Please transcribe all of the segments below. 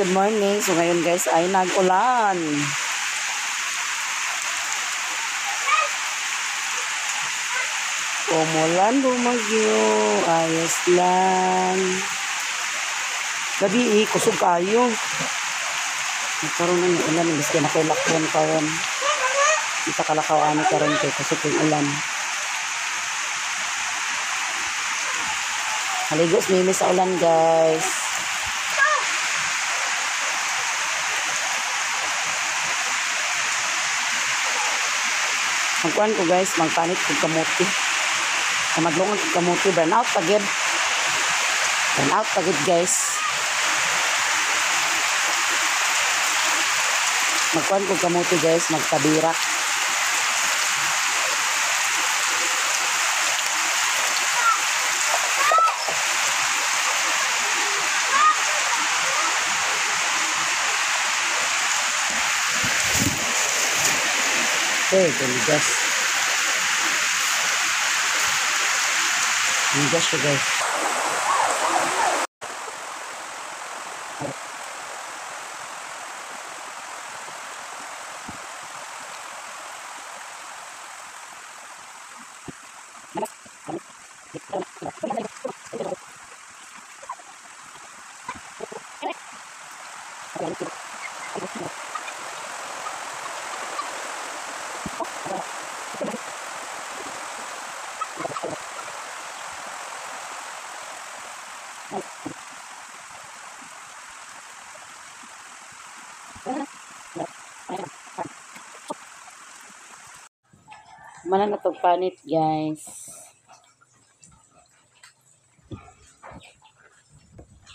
good morning. So ngayon guys ay nag-ulan. Umulan, bumagyo. Ayos lang. Gabi kusog kayo. Nagkaroon ng ulan. Gusto na kayo lakon karon. Kita kalakawan karon kay kusog yung ulan. Haligos mimi sa ulan guys. Magkuhan ko guys, magpanit kong kamuti. Madlungan kong kamuti, burn out pagid. Burn out pagid guys. Magkuhan kong kamuti guys, magtabirak. Okay, gas. Gas siya guys. Mana na itong panit guys.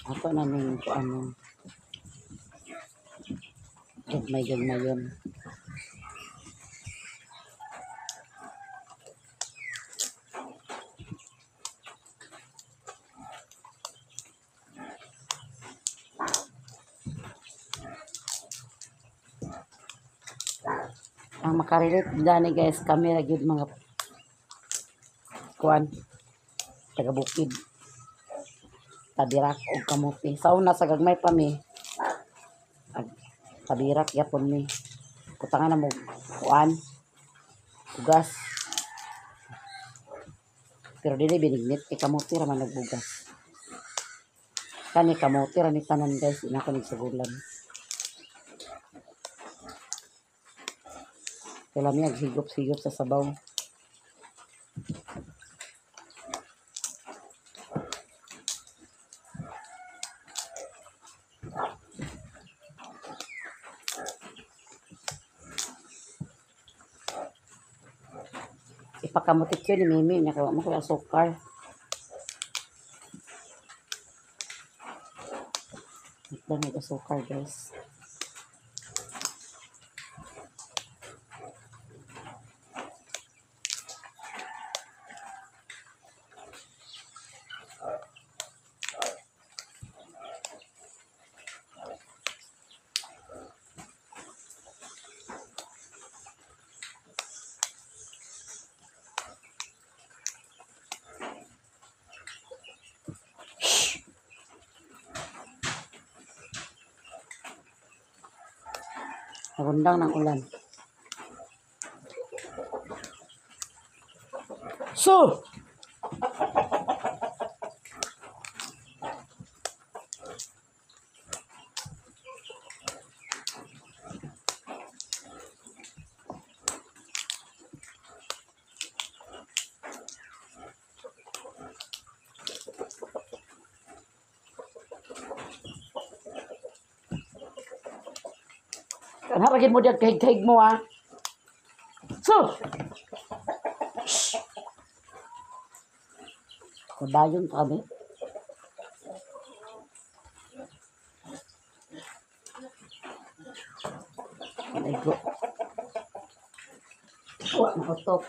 Ako namin ko ano. Gagmay yun. Ang makarilit dani guys, kami lagi mga kuan taga bukid tabirak o kamuti sa una sa gagmay pa mi tabirak yapon mi kutangan na mo kuan bugas pero dili binignit kay kamuti ra man nagbugas kani kamuti ra ni tanan guys ina ko nagsugulan. Kailan niya higop-higop sa sabaw. Ipakamutit ko ni Mimi. Nakawa mo ko yung asukar. Ito na asukar guys. Nagundang ng ulan. So! Haragin mo diyan kahig-kahig mo ah. So! Mabayon kami. Aligo. Wah, nakutok.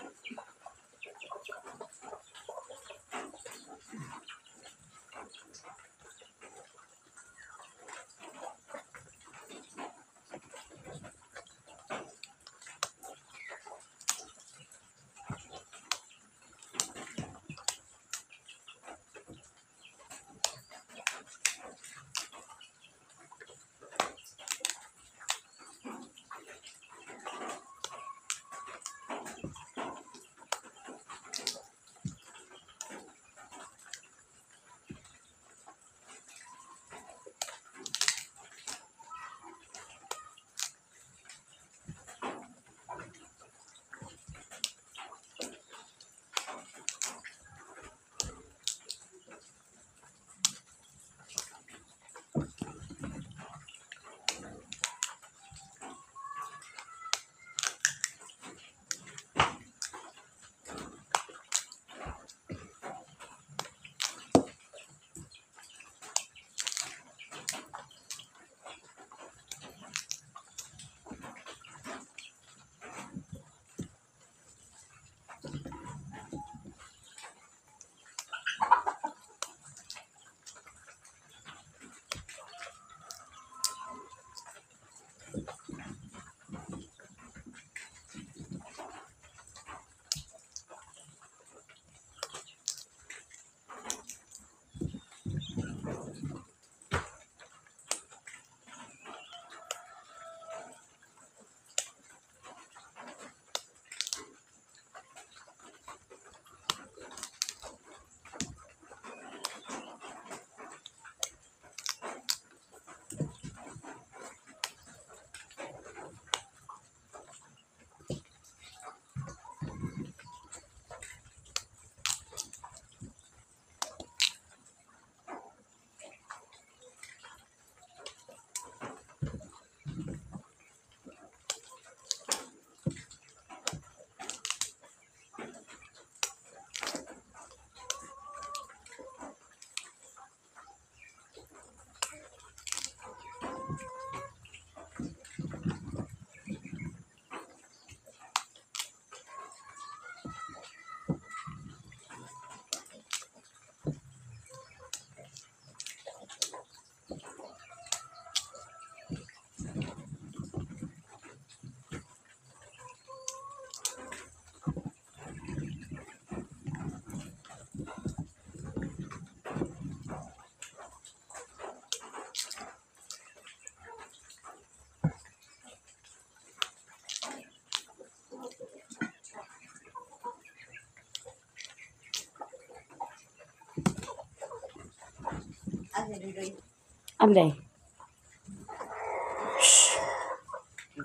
Amday.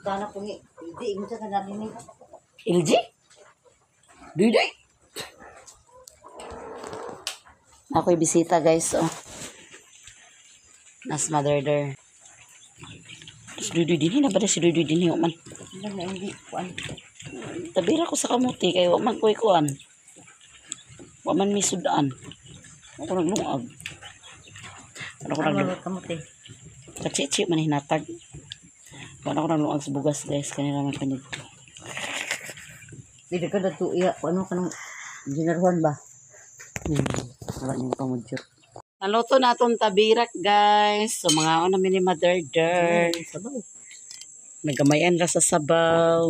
Sana po ni, hindi mo sa kanami ni. LG? Duday. Ako'y bisita guys. Oh. Nas mother there. Si Dudoy din. Na ba na si Dudoy din? Man. Hindi na hindi. Kuan. Tabira ko sa kamuti. Kaya waman ko'y kuan. Waman may sudaan. Ako naglungag. Ano ko naglungag? Kamuti. Kachichi man hinatag. Wala ko naglungag sa bugas guys. Kanila man panig. Hindi ka na to iya. Ano ka nang ginaruhan ba? Wala niyong pamudyo. Naluto na itong tabirak guys. So mga ano namin ni Mother Der. Sabaw. Nagamayan ra sa sabaw.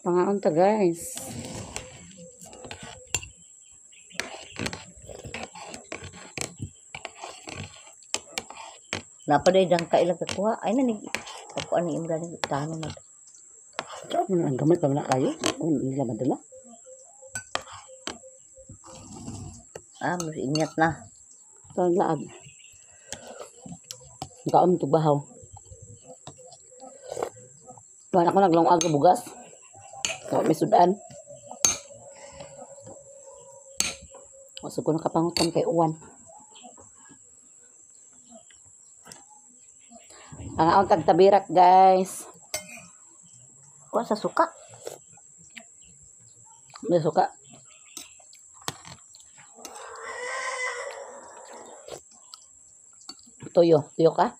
Pangaon ta guys. Napaday dang kailang kakuha. Ay na ni. Kakuha ni Imran ni tahanan na. Ano ang gamay pa na kayo? Ano nila madala? Mas ingat na. Ito ang laag. Kaon ito bahaw. Wala ko naglungag sa bugas. Kaya may sudan. Masuk ko nakapangutan kay Uwan. Ang tag tabirak guys. Kuha sa suka. May suka. Tuyo. Tuyo ka?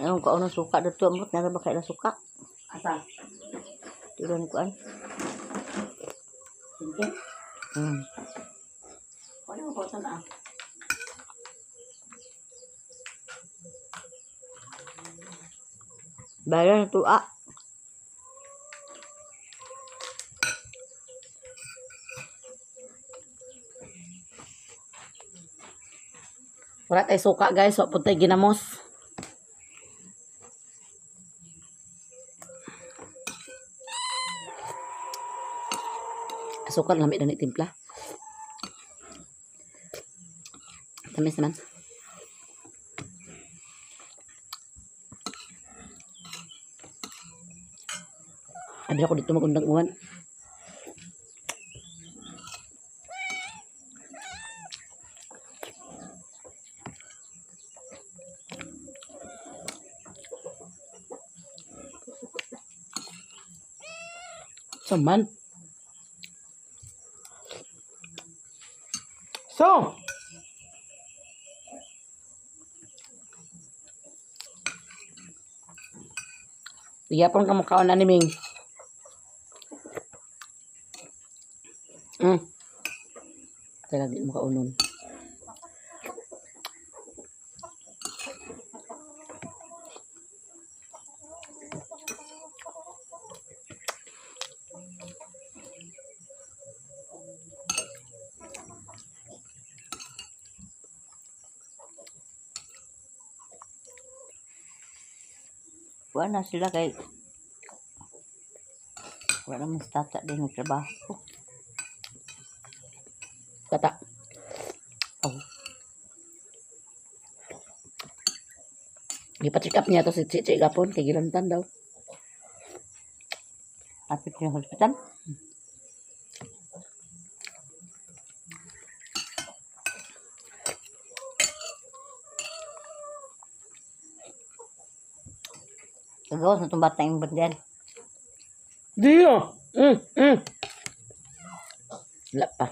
Anong kaon ng suka dito amot na ba kailang suka? Asa? Tulo ni kuan. Sige. Ano mo ko na? Bayan to Wala tayo suka guys. Wala po tayo ginamos. Asukar lamig na ni timpla. Tamis naman. Abi ako dito magundang uwan. Saman. So, iyapon ka mukhaon na ni Ming. Kaya di mo kaunon. Wala na sila kay wala naman sa tata din ng trabaho. Tata. Oh. Ipa-check up niya to si Chichi gapon kay gilantan daw. Apit ng hospital. Kagawas na itong bata yung bandyan. Diyo. Wala pa.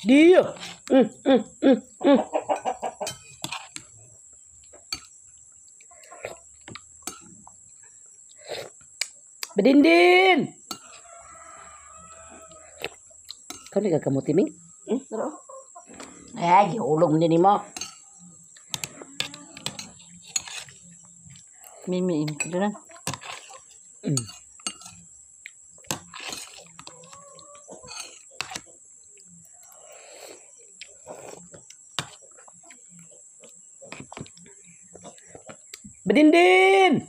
Diyo. Bedindin. Kau ni gagamuti Ming? Ay, ulong din mo. Mimi, ito na. Mm. Bedindin!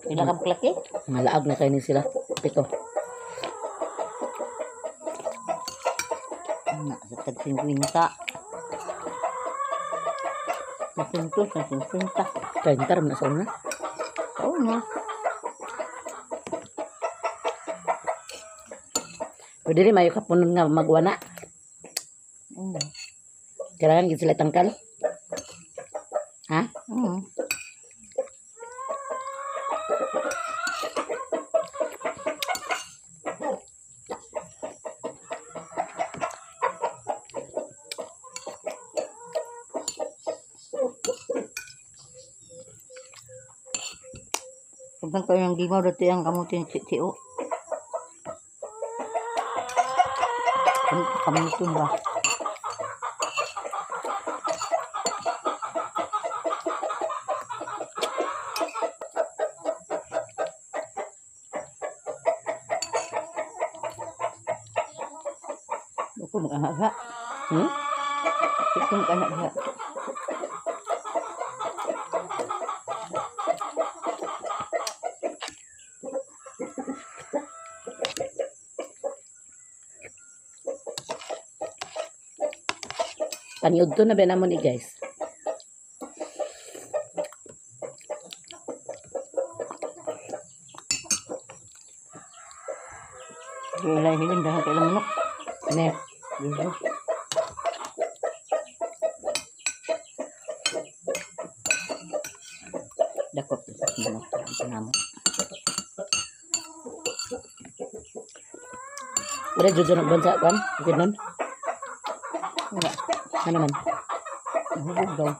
Pila ka buklaki? Malaag na kayo ni sila. Pito. Na, sa tag-50. Sa 50. Kaintar na sa una. Oo na. Pwede rin mayo kapunon nga magwana. Kailangan gid sila tangkal. Ha? Pagkan ko yung gimaw dati ang kamuti ng tio. Ano kamutin ba? Ako mag-ahaga. Ako mag-ahaga. Paniud to na ba namon ni guys? Wala hiling dahil kailang manok. Ne. Dito. Dakot ito sa manok. Ang namo. Wala jud na bansa kan? Ganun. Wala. Ano man? Hubog daw.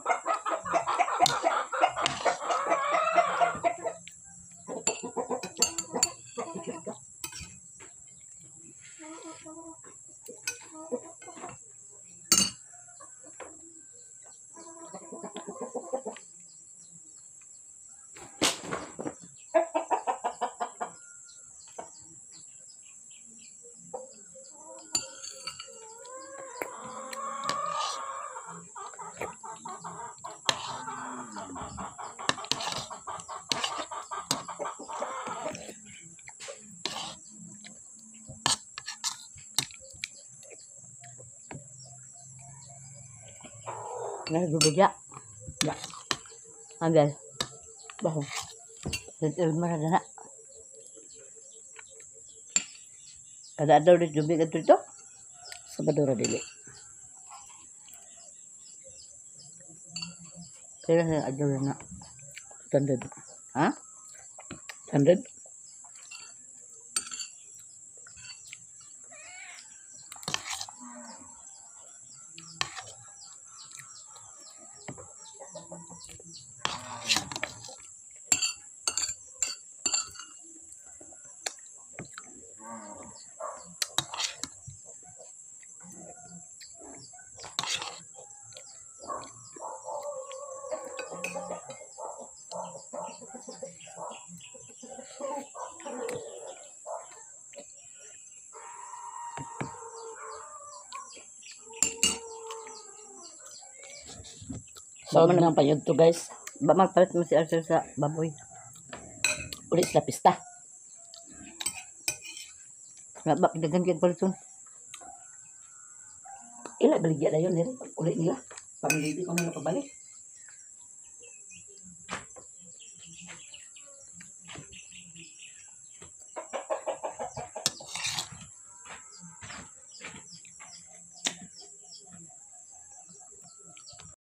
Nagubigya. Ya. Ambil. Baho. Tentu mana dah nak. Ada udah jumpa itu. Sabadora dili. Kira ada udah nak. Standard. Ha? Standard. So, ano nang payod to guys? Ba magpalit mo si Arthur sa baboy. Ulit sa pista. Nga ba dagan kid paliton. Ila baligya na yun. Ulit nila. Pamiliti ko na nakabalik.